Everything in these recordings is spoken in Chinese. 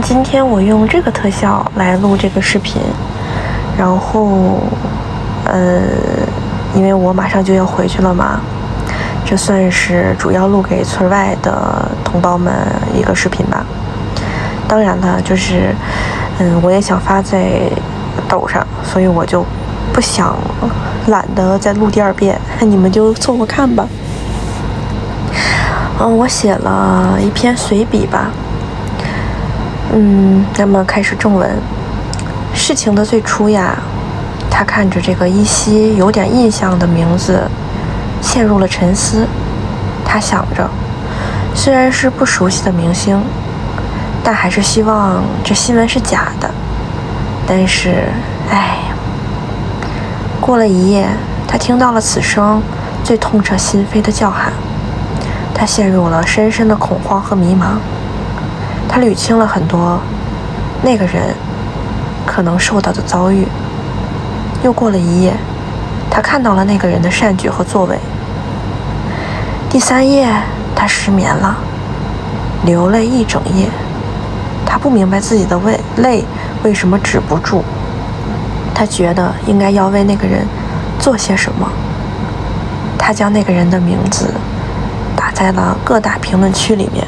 今天我用这个特效来录这个视频，然后，因为我马上就要回去了嘛，这算是主要录给村外的同胞们一个视频吧。当然了，我也想发在抖上，所以我就懒得再录第二遍，你们就凑合看吧。我写了一篇随笔吧。那么开始正文。事情的最初呀，他看着这个依稀有点印象的名字，陷入了沉思。他想着，虽然是不熟悉的明星，但还是希望这新闻是假的。但是，过了一夜，他听到了此生最痛彻心扉的叫喊。他陷入了深深的恐慌和迷茫。他捋清了很多那个人可能受到的遭遇。又过了一夜，他看到了那个人的善举和作为。第三夜，他失眠了，流泪一整夜。他不明白自己的泪为什么止不住。他觉得应该要为那个人做些什么。他将那个人的名字打在了各大评论区里面。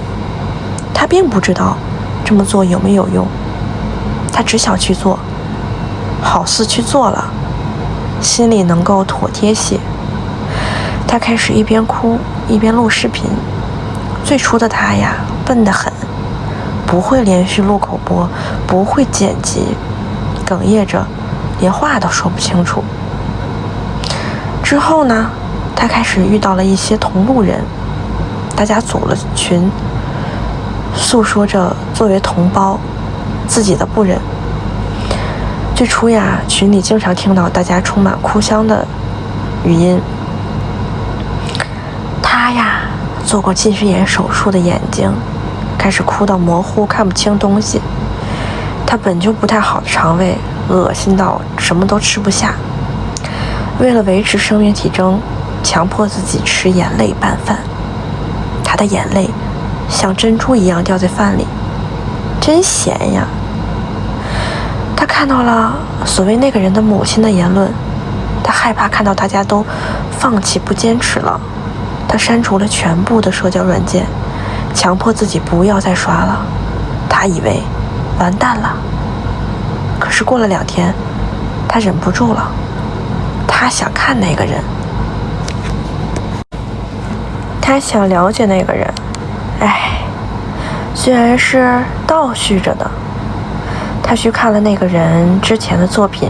他并不知道这么做有没有用，他只想去做，好似去做了，心里能够妥帖些。他开始一边哭一边录视频。最初的他呀，笨得很，不会连续录口播，不会剪辑，哽咽着，连话都说不清楚。之后呢，他开始遇到了一些同路人，大家组了群，诉说着作为同胞自己的不忍。最初呀，群里经常听到大家充满哭腔的语音。他呀，做过近视眼手术的眼睛开始哭到模糊，看不清东西。他本就不太好的肠胃恶心到什么都吃不下，为了维持生命体征，强迫自己吃眼泪拌饭。他的眼泪像珍珠一样掉在饭里，真咸呀。他看到了所谓那个人的母亲的言论，他害怕看到大家都放弃不坚持了。他删除了全部的社交软件，强迫自己不要再刷了。他以为完蛋了，可是过了2天，他忍不住了，他想看那个人，他想了解那个人。虽然是倒叙着的，他去看了那个人之前的作品，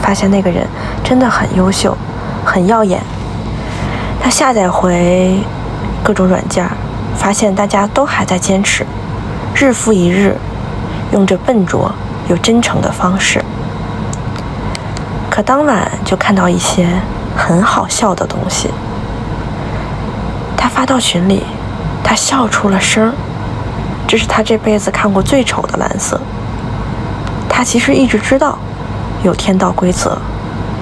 发现那个人真的很优秀，很耀眼。他下载回各种软件，发现大家都还在坚持，日复一日，用着笨拙又真诚的方式。可当晚就看到一些很好笑的东西。他发到群里，他笑出了声。这是他这辈子看过最丑的蓝色。他其实一直知道有天道规则，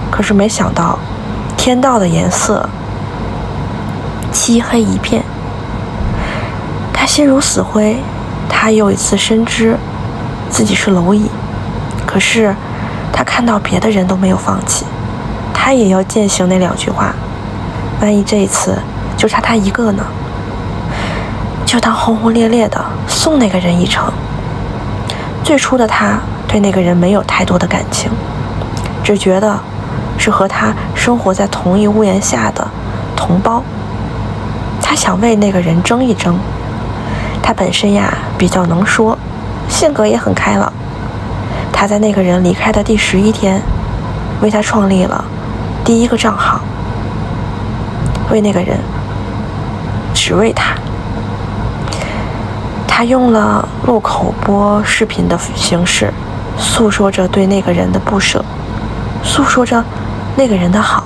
可是没想到天道的颜色漆黑一片。他心如死灰。他又一次深知自己是蝼蚁，可是他看到别的人都没有放弃，他也要践行那2句话。万一这一次就差他一个呢？就当轰轰烈烈的送那个人一程。最初的他对那个人没有太多的感情，只觉得是和他生活在同一屋檐下的同胞。他想为那个人争一争。他本身呀比较能说，性格也很开朗。他在那个人离开的第11天，为他创立了第1个账号，为那个人，只为他。他用了录口播视频的形式，诉说着对那个人的不舍，诉说着那个人的好。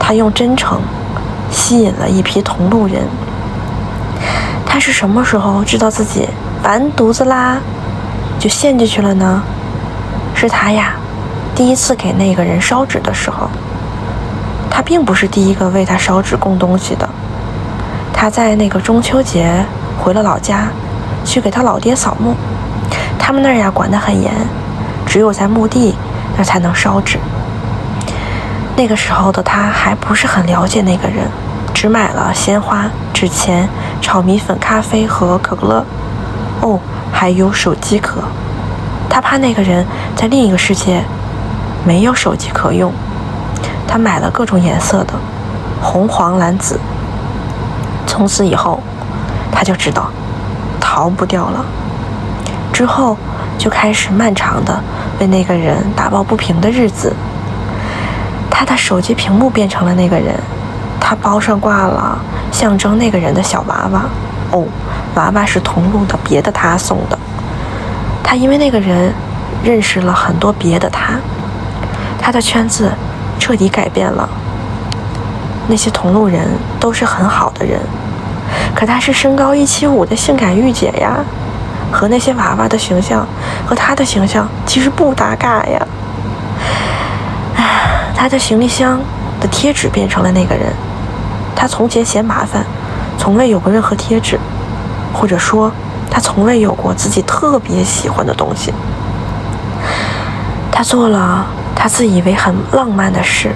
他用真诚吸引了一批同路人。他是什么时候知道自己完犊子啦，就陷进去了呢？是他呀，第1次给那个人烧纸的时候。他并不是第1个为他烧纸供东西的。他在那个中秋节回了老家，去给他老爹扫墓。他们那儿呀管得很严，只有在墓地那才能烧纸。那个时候的他还不是很了解那个人，只买了鲜花、纸钱、炒米粉、咖啡和可乐。哦，还有手机壳。他怕那个人在另一个世界没有手机可用，他买了各种颜色的，红、黄、蓝、紫。从此以后，他就知道逃不掉了。之后就开始漫长的为那个人打抱不平的日子。他的手机屏幕变成了那个人，他包上挂了象征那个人的小娃娃。哦，娃娃是同路的别的他送的。他因为那个人认识了很多别的他，他的圈子彻底改变了。那些同路人都是很好的人，可他是身高175的性感御姐呀，和那些娃娃的形象和他的形象其实不搭嘎呀。他的行李箱的贴纸变成了那个人，他从前嫌麻烦，从未有过任何贴纸，或者说他从未有过自己特别喜欢的东西。他做了他自以为很浪漫的事，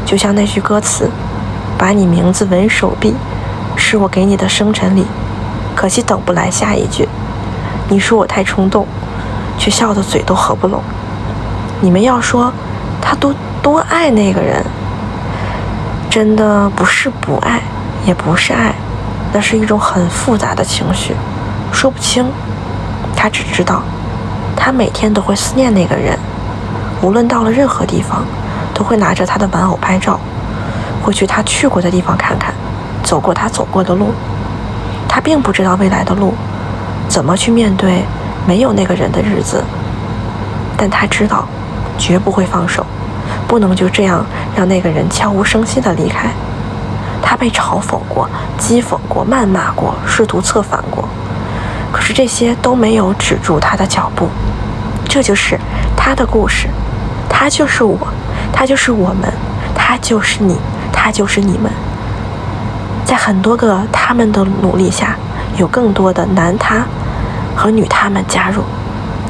就像那句歌词，把你名字纹手臂，是我给你的生辰礼，可惜等不来下一句。你说我太冲动，却笑得嘴都合不拢。你们要说他多爱那个人，真的不是不爱，也不是爱，那是一种很复杂的情绪，说不清。他只知道他每天都会思念那个人，无论到了任何地方都会拿着他的玩偶拍照，会去他去过的地方看看，走过他走过的路。他并不知道未来的路怎么去面对没有那个人的日子，但他知道绝不会放手，不能就这样让那个人悄无声息地离开。他被嘲讽过，讥讽过，谩骂过，试图策反过，可是这些都没有止住他的脚步。这就是他的故事，他就是我，他就是我们，他就是你，他就是你们。在很多个他们的努力下，有更多的男他和女他们加入，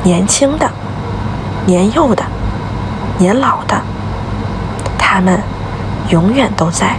年轻的、年幼的、年老的，他们永远都在。